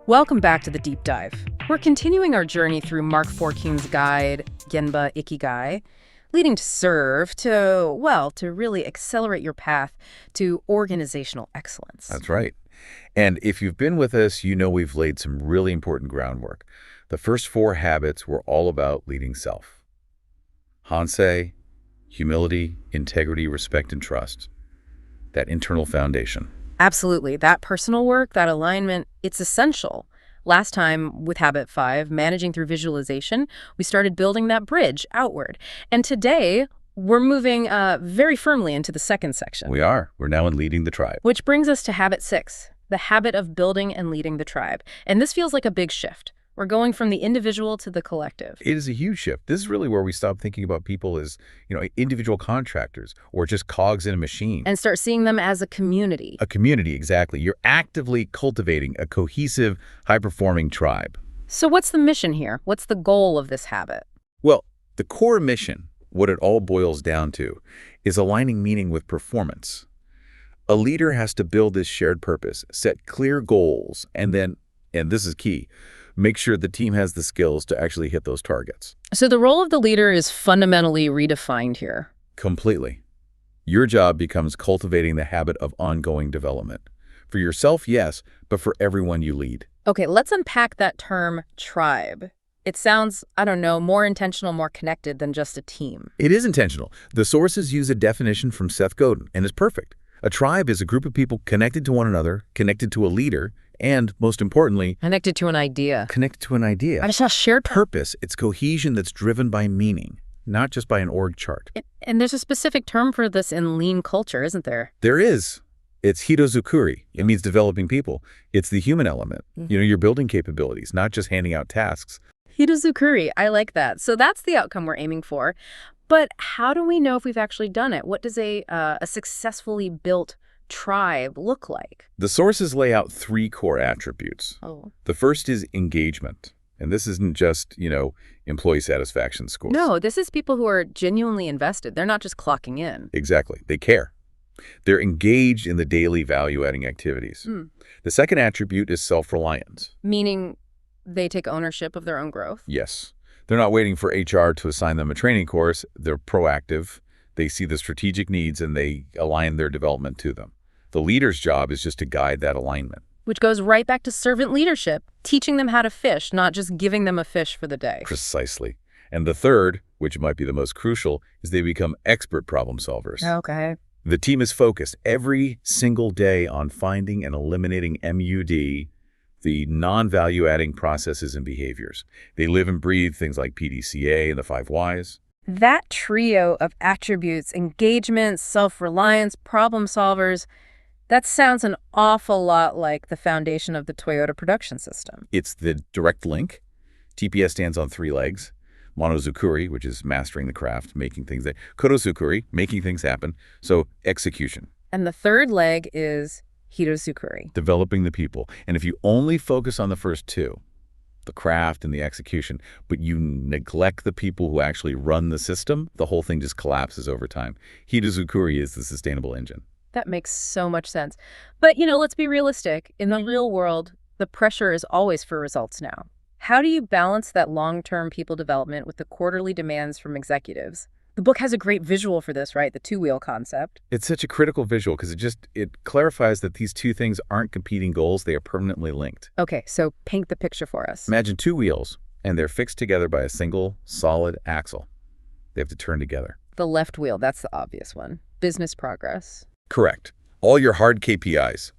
Welcome back to the Deep Dive. We're continuing our journey through Mark Fortune's guide, Genba Ikigai, leading to serve to really accelerate your path to organizational excellence. That's right. And if you've been with us, you know we've laid some really important groundwork. The first 4 habits were all about leading self. Hansei, humility, integrity, respect, and trust. That internal foundation. Absolutely. That personal work, that alignment, it's essential. Last time with Habit 5, managing through visualization, we started building that bridge outward. And today, we're moving very firmly into the second section. We are. We're now in leading the tribe. Which brings us to Habit 6, the habit of building and leading the tribe. And this feels like a big shift. We're going from the individual to the collective. It is a huge shift. This is really where we stop thinking about people as, individual contractors or just cogs in a machine. And start seeing them as a community. A community, exactly. You're actively cultivating a cohesive, high-performing tribe. So what's the mission here? What's the goal of this habit? Well, the core mission, what it all boils down to, is aligning meaning with performance. A leader has to build this shared purpose, set clear goals, and then, and this is key, make sure the team has the skills to actually hit those targets. So the role of the leader is fundamentally redefined here. Completely. Your job becomes cultivating the habit of ongoing development. For yourself, yes, but for everyone you lead. Okay, let's unpack that term tribe. It sounds, more intentional, more connected than just a team. It is intentional. The sources use a definition from Seth Godin, and it's perfect. A tribe is a group of people connected to one another, connected to a leader, and, most importantly, connected to an idea. Connected to an idea. I saw shared Purpose. It's cohesion that's driven by meaning, not just by an org chart. And there's a specific term for this in lean culture, isn't there? There is. It's hirozukuri. It means developing people. It's the human element. Your building capabilities, not just handing out tasks. Hirozukuri. I like that. So that's the outcome we're aiming for. But how do we know if we've actually done it? What does a successfully built tribe look like? The sources lay out 3 core attributes. Oh. The first is engagement. And this isn't just, employee satisfaction scores. No, this is people who are genuinely invested. They're not just clocking in. Exactly. They care. They're engaged in the daily value-adding activities. The second attribute is self-reliance. Meaning they take ownership of their own growth? Yes. They're not waiting for HR to assign them a training course. They're proactive. They see the strategic needs and they align their development to them. The leader's job is just to guide that alignment. Which goes right back to servant leadership, teaching them how to fish, not just giving them a fish for the day. Precisely. And the third, which might be the most crucial, is they become expert problem solvers. Okay. The team is focused every single day on finding and eliminating MUD, the non-value-adding processes and behaviors. They live and breathe things like PDCA and the 5 Whys. That trio of attributes, engagement, self-reliance, problem solvers, that sounds an awful lot like the foundation of the Toyota production system. It's the direct link. TPS stands on 3 legs. Monozukuri, which is mastering the craft, making things that. Kodozukuri, making things happen. So execution. And the third leg is hirozukuri. Developing the people. And if you only focus on the first 2, the craft and the execution, but you neglect the people who actually run the system, the whole thing just collapses over time. Hirozukuri is the sustainable engine. That makes so much sense. But, let's be realistic. In the real world, the pressure is always for results now. How do you balance that long-term people development with the quarterly demands from executives? The book has a great visual for this, right? The 2-wheel concept. It's such a critical visual because it clarifies that these 2 things aren't competing goals. They are permanently linked. Okay, so paint the picture for us. Imagine 2 wheels, and they're fixed together by a single, solid axle. They have to turn together. The left wheel, that's the obvious one. Business progress. Correct. All your hard KPIs,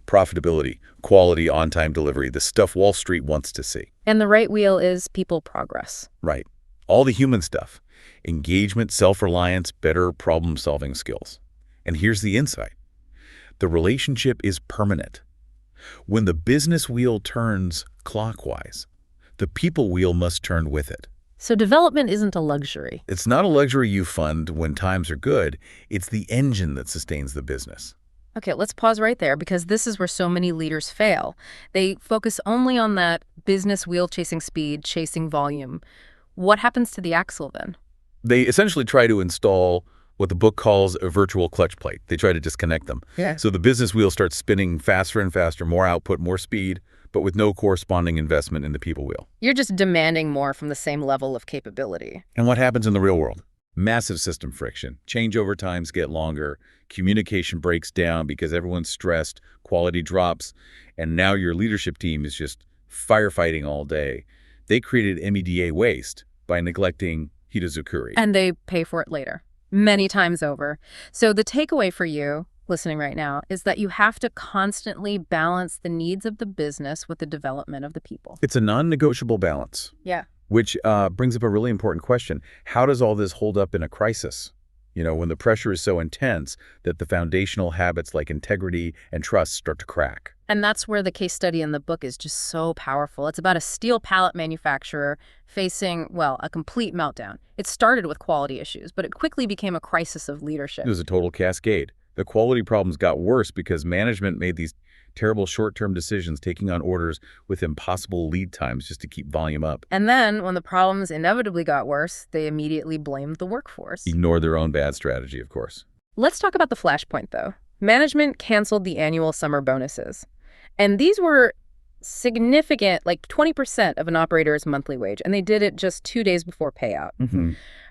profitability, quality, on-time delivery, the stuff Wall Street wants to see. And the right wheel is people progress. Right. All the human stuff. Engagement, self-reliance, better problem-solving skills. And here's the insight. The relationship is permanent. When the business wheel turns clockwise, the people wheel must turn with it. So development isn't a luxury. It's not a luxury you fund when times are good. It's the engine that sustains the business. Okay, let's pause right there because this is where so many leaders fail. They focus only on that business wheel chasing speed, chasing volume. What happens to the axle then? They essentially try to install what the book calls a virtual clutch plate. They try to disconnect them. Yeah. So the business wheel starts spinning faster and faster, more output, more speed, but with no corresponding investment in the people wheel. You're just demanding more from the same level of capability. And what happens in the real world? Massive system friction. Changeover times get longer, communication breaks down because everyone's stressed, quality drops, and now your leadership team is just firefighting all day. They created MEDA waste by neglecting Hitozukuri. And they pay for it later, many times over. So the takeaway for you, listening right now, is that you have to constantly balance the needs of the business with the development of the people. It's a non-negotiable balance. Yeah. Which brings up a really important question. How does all this hold up in a crisis? You know, when the pressure is so intense that the foundational habits like integrity and trust start to crack. And that's where the case study in the book is just so powerful. It's about a steel pallet manufacturer facing, well, a complete meltdown. It started with quality issues, but it quickly became a crisis of leadership. It was a total cascade. The quality problems got worse because management made these terrible short-term decisions, taking on orders with impossible lead times just to keep volume up. And then, when the problems inevitably got worse, they immediately blamed the workforce. Ignore their own bad strategy, of course. Let's talk about the flashpoint, though. Management canceled the annual summer bonuses. And these were significant, like 20% of an operator's monthly wage, and they did it just 2 days before payout.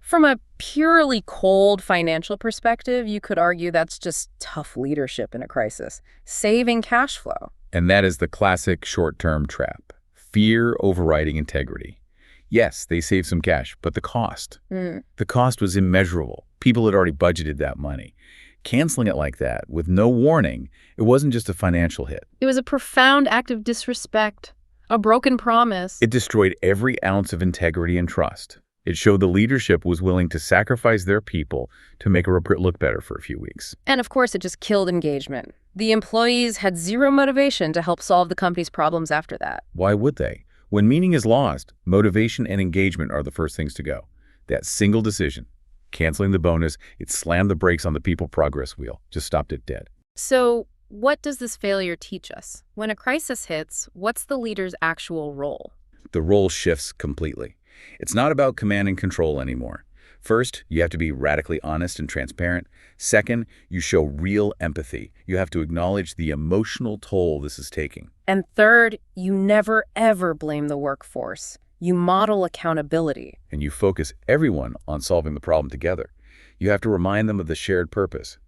From a purely cold financial perspective, you could argue that's just tough leadership in a crisis, saving cash flow. And that is the classic short-term trap. Fear overriding integrity. Yes, they saved some cash, but the cost. The cost was immeasurable. People had already budgeted that money. Canceling it like that, with no warning, it wasn't just a financial hit. It was a profound act of disrespect, a broken promise. It destroyed every ounce of integrity and trust. It showed the leadership was willing to sacrifice their people to make a report look better for a few weeks. And of course, it just killed engagement. The employees had zero motivation to help solve the company's problems after that. Why would they? When meaning is lost, motivation and engagement are the first things to go. That single decision, canceling the bonus, it slammed the brakes on the people progress wheel, just stopped it dead. So what does this failure teach us? When a crisis hits, what's the leader's actual role? The role shifts completely. It's not about command and control anymore. First, you have to be radically honest and transparent. Second, you show real empathy. You have to acknowledge the emotional toll this is taking. And third, you never, ever blame the workforce. You model accountability. And you focus everyone on solving the problem together. You have to remind them of the shared purpose.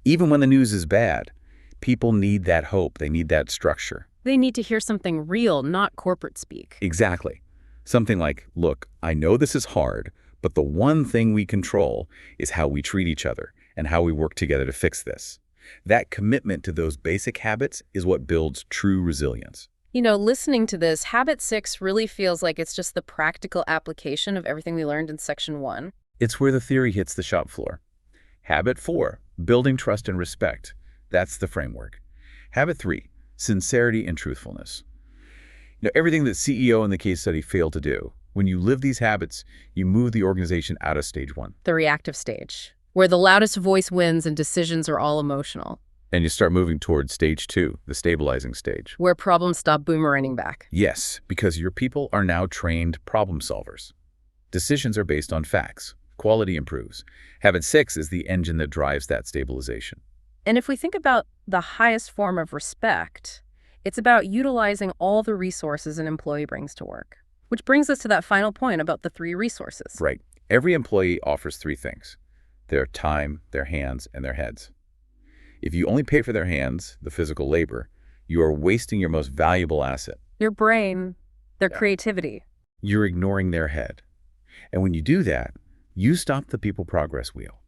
Even when the news is bad, people need that hope. They need that structure. They need to hear something real, not corporate speak. Exactly. Something like, look, I know this is hard, but the one thing we control is how we treat each other and how we work together to fix this. That commitment to those basic habits is what builds true resilience. You know, listening to this, Habit 6 really feels like it's just the practical application of everything we learned in Section 1. It's where the theory hits the shop floor. Habit 4, building trust and respect. That's the framework. Habit 3, sincerity and truthfulness. Everything that CEO in the case study failed to do, when you live these habits, you move the organization out of stage 1. The reactive stage, where the loudest voice wins and decisions are all emotional. And you start moving towards stage 2, the stabilizing stage. Where problems stop boomeranging back. Yes, because your people are now trained problem solvers. Decisions are based on facts. Quality improves. Habit 6 is the engine that drives that stabilization. And if we think about the highest form of respect, it's about utilizing all the resources an employee brings to work. Which brings us to that final point about the 3 resources. Right. Every employee offers 3 things: their time, their hands, and their heads. If you only pay for their hands, the physical labor, you are wasting your most valuable asset. Your brain, their creativity. You're ignoring their head. And when you do that, you stop the people progress wheel.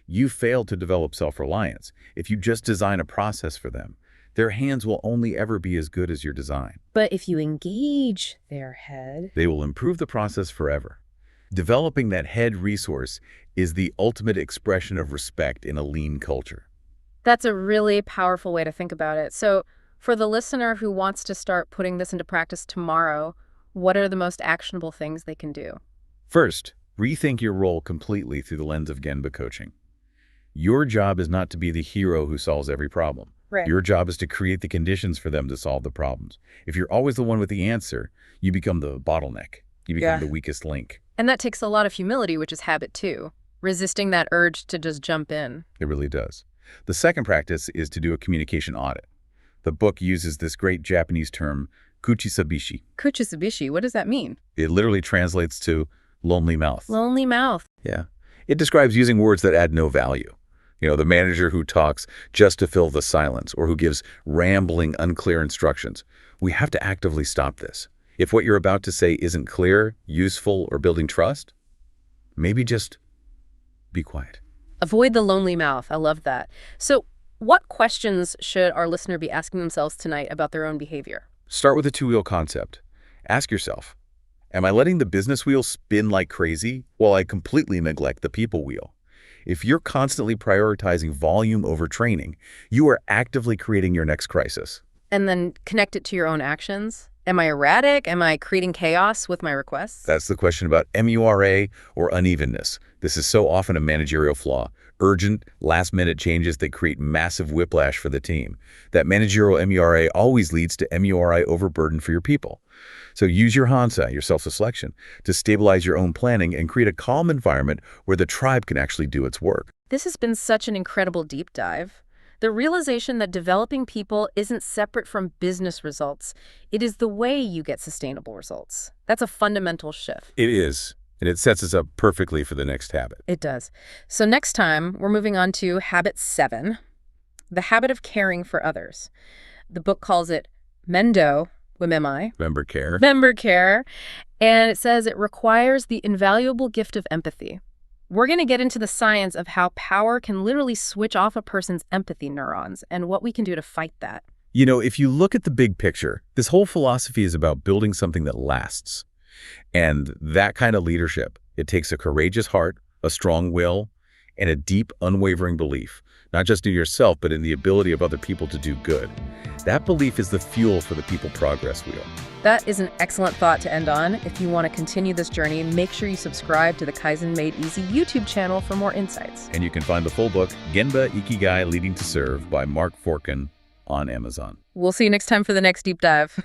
You fail to develop self-reliance. If you just design a process for them, their hands will only ever be as good as your design. But if you engage their head, they will improve the process forever. Developing that head resource is the ultimate expression of respect in a lean culture. That's a really powerful way to think about it. So for the listener who wants to start putting this into practice tomorrow, what are the most actionable things they can do? First, rethink your role completely through the lens of Genba coaching. Your job is not to be the hero who solves every problem. Right. Your job is to create the conditions for them to solve the problems. If you're always the one with the answer, you become the bottleneck. You become the weakest link. And that takes a lot of humility, which is habit 2, resisting that urge to just jump in. It really does. The second practice is to do a communication audit. The book uses this great Japanese term, Kuchisabishi. Kuchisabishi, what does that mean? It literally translates to lonely mouth. Lonely mouth. Yeah. It describes using words that add no value. The manager who talks just to fill the silence or who gives rambling, unclear instructions. We have to actively stop this. If what you're about to say isn't clear, useful, or building trust, maybe just be quiet. Avoid the lonely mouth. I love that. So what questions should our listener be asking themselves tonight about their own behavior? Start with the two-wheel concept. Ask yourself, am I letting the business wheel spin like crazy while I completely neglect the people wheel? If you're constantly prioritizing volume over training, you are actively creating your next crisis. And then connect it to your own actions. Am I erratic? Am I creating chaos with my requests? That's the question about MURA or unevenness. This is so often a managerial flaw. Urgent, last-minute changes that create massive whiplash for the team. That managerial MURA always leads to MURI overburden for your people. So use your Hansa, your self-selection, to stabilize your own planning and create a calm environment where the tribe can actually do its work. This has been such an incredible deep dive. The realization that developing people isn't separate from business results. It is the way you get sustainable results. That's a fundamental shift. It is, and it sets us up perfectly for the next habit. It does. So next time, we're moving on to habit 7, the habit of caring for others. The book calls it Mendo, Member care. Member care. And it says it requires the invaluable gift of empathy. We're going to get into the science of how power can literally switch off a person's empathy neurons and what we can do to fight that. If you look at the big picture, this whole philosophy is about building something that lasts. And that kind of leadership, it takes a courageous heart, a strong will, and a deep, unwavering belief, not just in yourself, but in the ability of other people to do good. That belief is the fuel for the people progress wheel. That is an excellent thought to end on. If you want to continue this journey, make sure you subscribe to the Kaizen Made Easy YouTube channel for more insights. And you can find the full book, Genba, Ikigai, Leading to Serve by Mark Forkin on Amazon. We'll see you next time for the next deep dive.